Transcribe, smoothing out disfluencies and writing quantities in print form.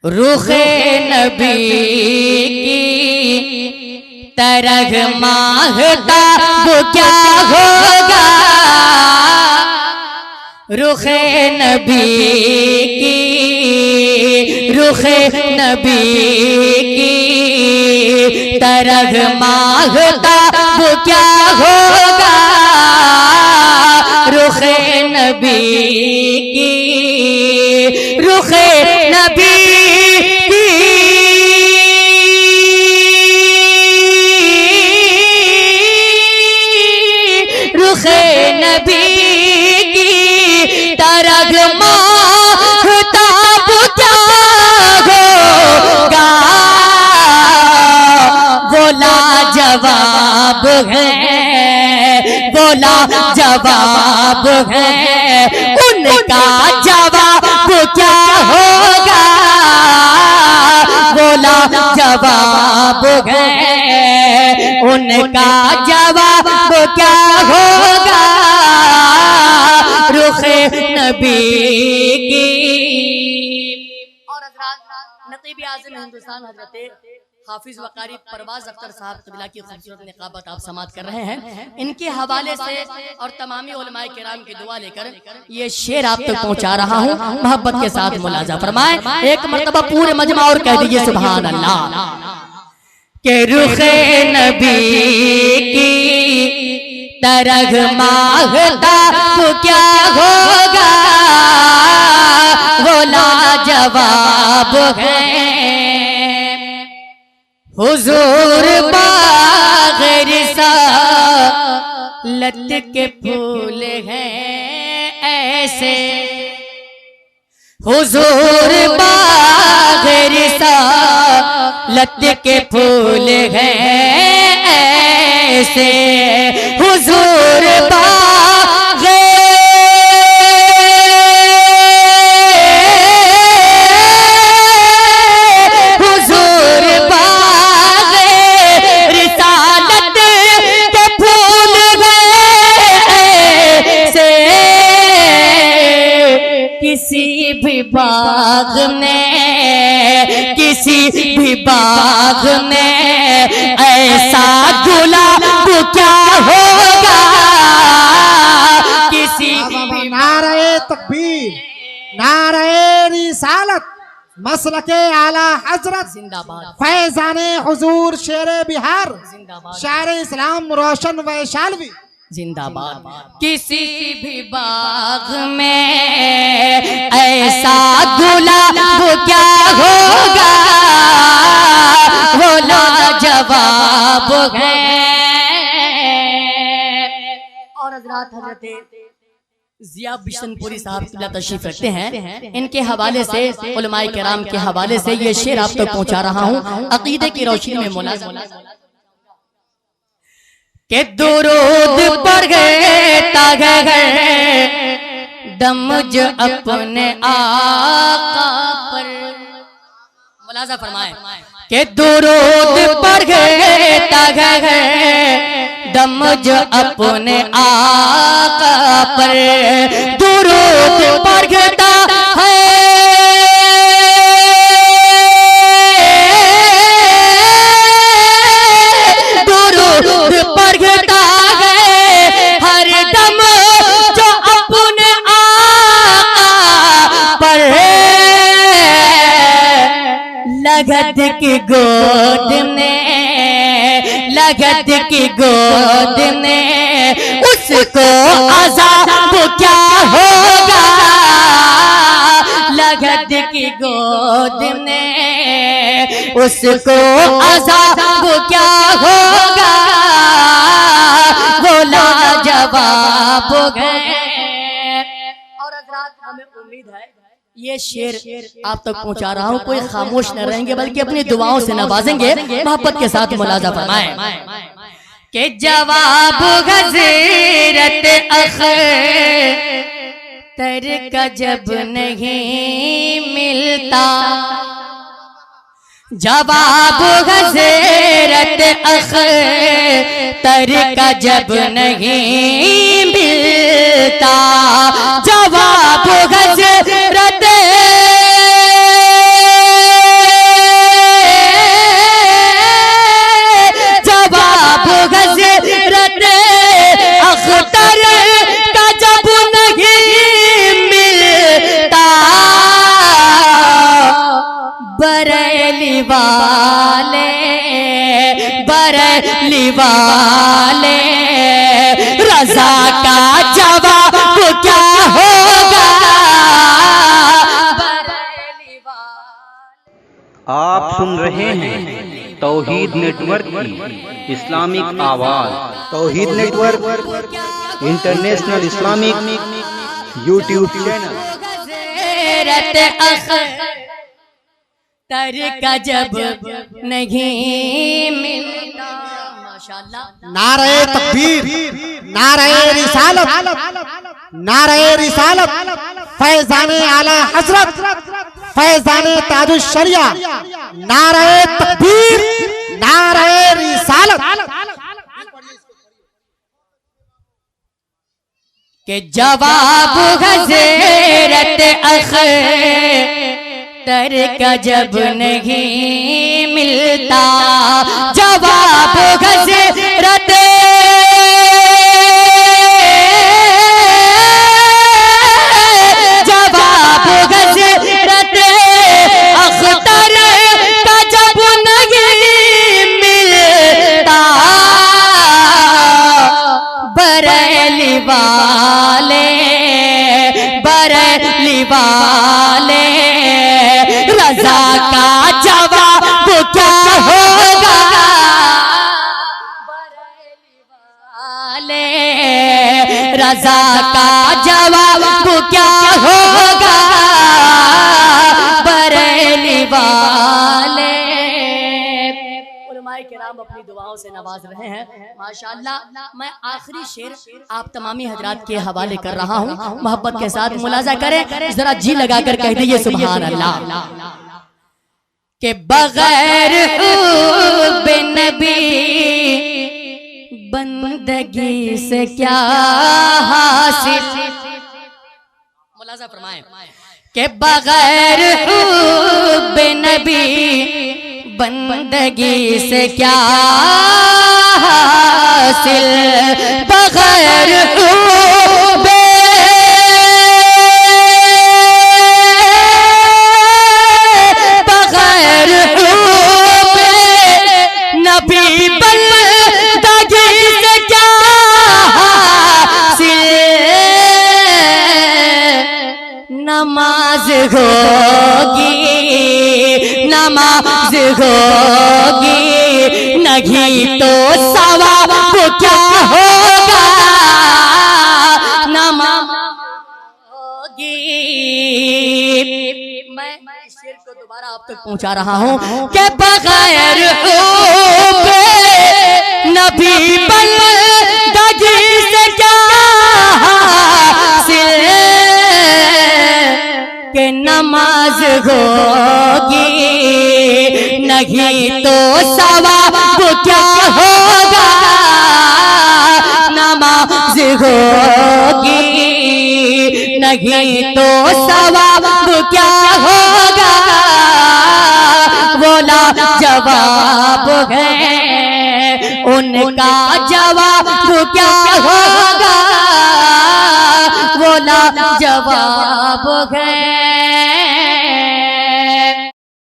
रुखे नबी की तरह मांगता वो क्या होगा। रुखे नबी की, रुखे नबी की तरह मांगता वो क्या होगा। रुखे नबी की, रुखे नबी नबी की तरह मांगता वो क्या होगा। बोला जवाब है, बोला जवाब है, उनका जवाब क्या होगा। बोला जवाब है, उनका जवाब क्या होगा। रुखे नबी की। और नकीब आज़म हिंदुस्तान हजरत हाफिज वकारी परवाज अख्तर साहब कबिला की खूबसूरत निकाबत आप समात कर रहे हैं। इनके हवाले से और तमामी उलमाए किराम की दुआ लेकर ये शेर आप तक पहुंचा रहा हूं। मोहब्बत के साथ मुलाजा फरमाए एक मर्तबा पूरे मजमा और कह दीजिए सुभान अल्लाह। के रुखे नबी की तरह मांगता तो क्या होगा। बोला जवाब है, हुजूर बाग़ रिसालत के फूल हैं ऐसे। हुजूर बाग़ रिसालत के फूल हैं ऐसे। हुजूर बाग़ किसी भी बाग में, किसी भी बाग में ऐसा गुलाब क्या होगा। किसी भी नारे तकबीर, नारे रिसालत, मसलके आला हजरत जिंदाबाद। फैजाने हुजूर शेरे बिहार, जिंदाबाद। शायर इस्लाम रोशन वैशालवी जिंदाबाद। किसी भी बाग में ऐसा गुलाब क्या होगा। बोला जवाब है। और हजरत जिया बिशनपुरी साहब तशरीफ रखते हैं। इनके हवाले से उलमाए किराम के हवाले से ये शेर आप तक पहुंचा रहा हूं अकीदे की रोशनी में मुलाज़ा। के दुरूद पढ़ गए तागे दम जो अपने आका पर। मुलाज़ा फरमाए के दुरूद पढ़ गए तागे दम जो अपने आका पर। दुरूद पढ़ता है लगत की गोद में, लगत की गोद में उसको अज़ाब क्या होगा। लगत की गोद में उसको अज़ाब क्या होगा। बोला जवाब है। और हमें उम्मीद है ये शेर आप तक पहुंचा रहा हूं कोई खामोश न रहेंगे बल्कि अपनी दुआओं से नवाजेंगे। मोहब्बत के साथ मुलाज़ा फरमाएं के जवाब हज़रत अख्तर का जब नहीं मिलता। जवाब हज़रत अख्तर का जब नहीं मिलता। जवाब हज़रत वाले, बरेली वाले, रजा का जवाब क्या होगा? बरेली वाले। आप सुन रहे हैं तौहीद नेटवर्क की इस्लामिक आवाज़। Tauheed network international Islamic YouTube channel. तर का जब नहीं मिलता। माशाअल्लाह। नारे तकबीर, नारे रिसालत, नारे रिसालत, फैजाने आला हजरत, फैजाने ताजुश शरिया, नारे तकबीर, नारे रिसालत। के जवाब हज़रत अख्तर का जब नहीं मिलता, जवाब हज़रत जवाब हज़रत अख्तर का जब नहीं मिलता, बरेली वाले, बरेली वाले, रजा का जवाब क्या होगा? बरेली वाले, रजा का जवाब क्या होगा? बरेली वाले। उलमाए किराम अपनी दुआओं से नवाज रहे हैं माशाअल्लाह। मैं आखिरी शेर आप तमामी हजरात के हवाले कर रहा हूँ, मोहब्बत के साथ मुलाजा करें, जरा जी लगाकर कह दीजिए सुभान अल्लाह। के बगैर नबी बंदगी से क्या हासिल। मुलाजा फरमाएं के बगैर नबी बंदगी से क्या हासिल, बगैर बगैर नबी बंदगी से क्या हासिल, नमाज होगी, नमाज होगी, नहीं तो सवाब क्या होगा? नमाज होगी। मैं शेर को दोबारा आप तक पहुंचा रहा हूं कि बगैर नबी बंदगी से क्या हासिल, के नमाज होगी, नहीं तो सवाब क्या होगा? नमाज होगी, नहीं तो सवाब क्या होगा? बोला जवाब है उनका, जवाब क्या होगा? बोला जवाब है